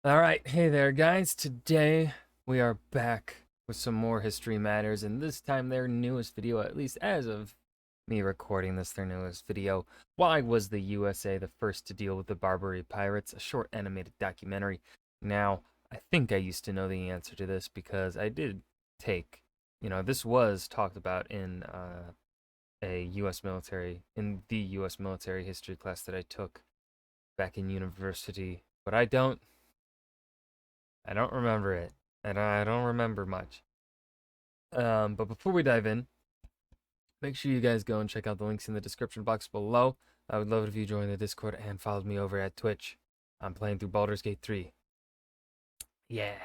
Alright, hey there guys. Today we are back with some more History Matters, and this time their newest video, at least as of me recording this, their newest video. Why was the USA the first to deal with the Barbary Pirates? A short animated documentary. Now, I think I used to know the answer to this because I did take, this was talked about in the US military history class that I took back in university, but I don't remember it. I don't remember much. But before we dive in, make sure you guys go and check out the links in the description box below. I would love it if you joined the Discord and followed me over at Twitch. I'm playing through Baldur's Gate 3. Yeah.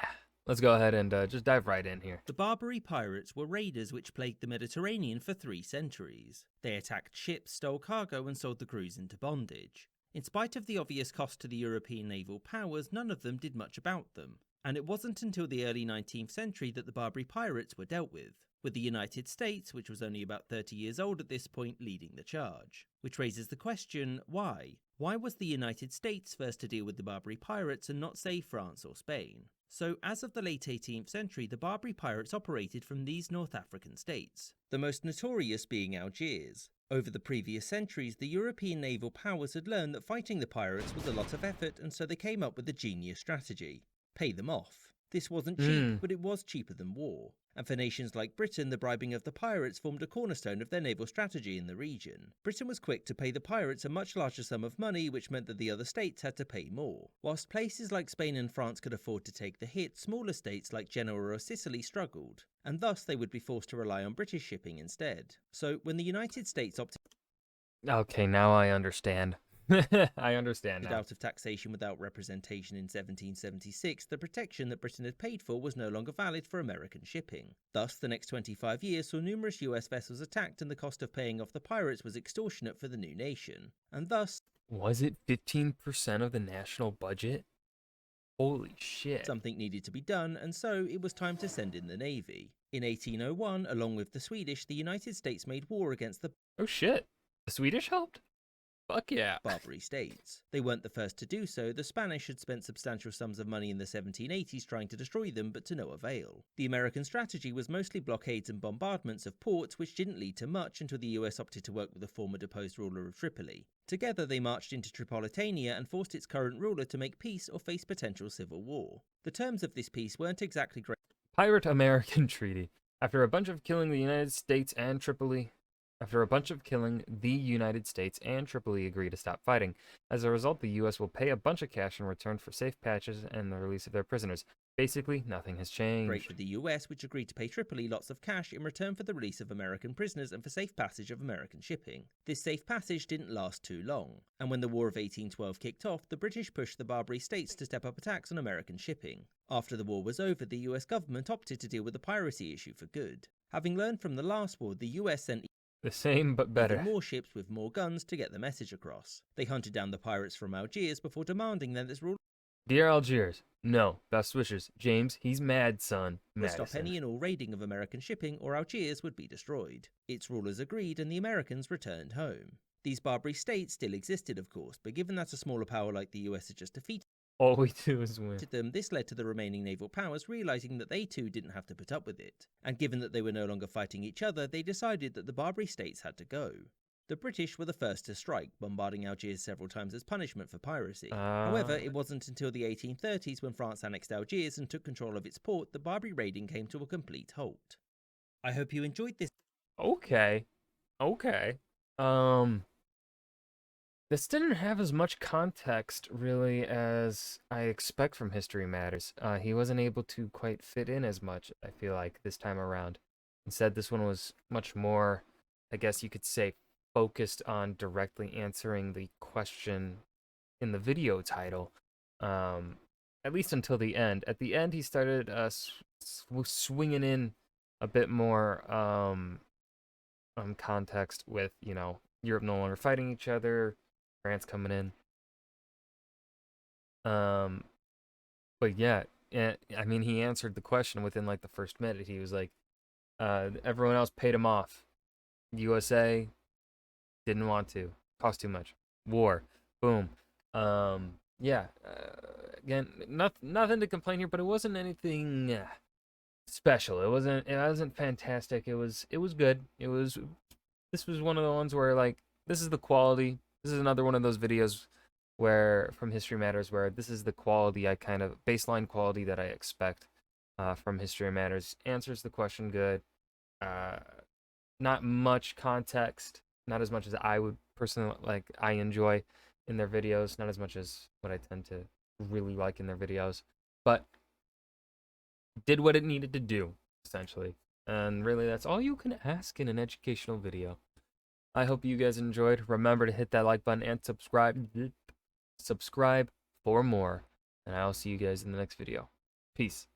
Let's go ahead and just dive right in here. The Barbary Pirates were raiders which plagued the Mediterranean for 3 centuries. They attacked ships, stole cargo, and sold the crews into bondage. In spite of the obvious cost to the European naval powers, none of them did much about them. And it wasn't until the early 19th century that the Barbary Pirates were dealt with the United States, which was only about 30 years old at this point, leading the charge. Which raises the question, why? Why was the United States first to deal with the Barbary Pirates and not, say, France or Spain? So, as of the late 18th century, the Barbary Pirates operated from these North African states, the most notorious being Algiers. Over the previous centuries, the European naval powers had learned that fighting the pirates was a lot of effort, and so they came up with a genius strategy: pay them off. This wasn't cheap, but it was cheaper than war. And for nations like Britain, the bribing of the pirates formed a cornerstone of their naval strategy in the region. Britain was quick to pay the pirates a much larger sum of money, which meant that the other states had to pay more. Whilst places like Spain and France could afford to take the hit, smaller states like Genoa or Sicily struggled, and thus they would be forced to rely on British shipping instead. So when the United States opted Okay, now I understand. I understand now. out of taxation without representation in 1776, the protection that Britain had paid for was no longer valid for American shipping. Thus, the next 25 years saw numerous US vessels attacked, and the cost of paying off the pirates was extortionate for the new nation. And thus, Was it 15% of the national budget? Holy shit. something needed to be done, and so it was time to send in the Navy. In 1801, along with the Swedish, the United States made war against the Oh shit. The Swedish helped? Fuck yeah. Barbary states. They weren't the first to do so. The Spanish had spent substantial sums of money in the 1780s trying to destroy them, but to no avail. The American strategy was mostly blockades and bombardments of ports, which didn't lead to much until the US opted to work with the former deposed ruler of Tripoli. Together they marched into Tripolitania and forced its current ruler to make peace or face potential civil war. The terms of this peace weren't exactly great. Pirate American Treaty. After a bunch of killing the United States and Tripoli agree to stop fighting. As a result, the US will pay a bunch of cash in return for safe patches and the release of their prisoners. Basically, nothing has changed. Great with the US, which agreed to pay Tripoli lots of cash in return for the release of American prisoners and for safe passage of American shipping. This safe passage didn't last too long, and when the War of 1812 kicked off, the British pushed the Barbary states to step up attacks on American shipping. After the war was over, the US government opted to deal with the piracy issue for good. Having learned from the last war, the US sent the same but better. even more ships with more guns to get the message across. They hunted down the pirates from Algiers before demanding that its rule Dear Algiers, no, best wishes. James, he's mad, son. would stop any and all raiding of American shipping, or Algiers would be destroyed. Its rulers agreed, and the Americans returned home. These Barbary states still existed, of course, but given that a smaller power like the US had just defeated all we do is win them, this led to the remaining naval powers realizing that they too didn't have to put up with it. And given that they were no longer fighting each other, they decided that the Barbary states had to go. The British were the first to strike, bombarding Algiers several times as punishment for piracy. However, it wasn't until the 1830s, when France annexed Algiers and took control of its port, the Barbary raiding came to a complete halt. I hope you enjoyed this. Okay. This didn't have as much context, really, as I expect from History Matters. He wasn't able to quite fit in as much, I feel like, this time around. Instead, this one was much more, I guess you could say, focused on directly answering the question in the video title, at least until the end. At the end, he started swinging in a bit more context with, Europe no longer fighting each other, France coming in. But yeah, I mean, he answered the question within like the first minute. He was like, everyone else paid him off. USA didn't want to. Cost too much. War. Boom. yeah, again, nothing to complain here, but it wasn't anything special. It wasn't fantastic. It was good. This was one of the ones where like this is the quality. This is another one of those videos where from History Matters where this is the quality I kind of baseline quality that I expect from History Matters. Answers the question good. Uh, Not much context, not as much as I would personally like. I enjoy in their videos, not as much as what I tend to really like in their videos, but did what it needed to do essentially. And really, that's all you can ask in an educational video. I hope you guys enjoyed. Remember to hit that like button and subscribe for more. And I'll see you guys in the next video. Peace.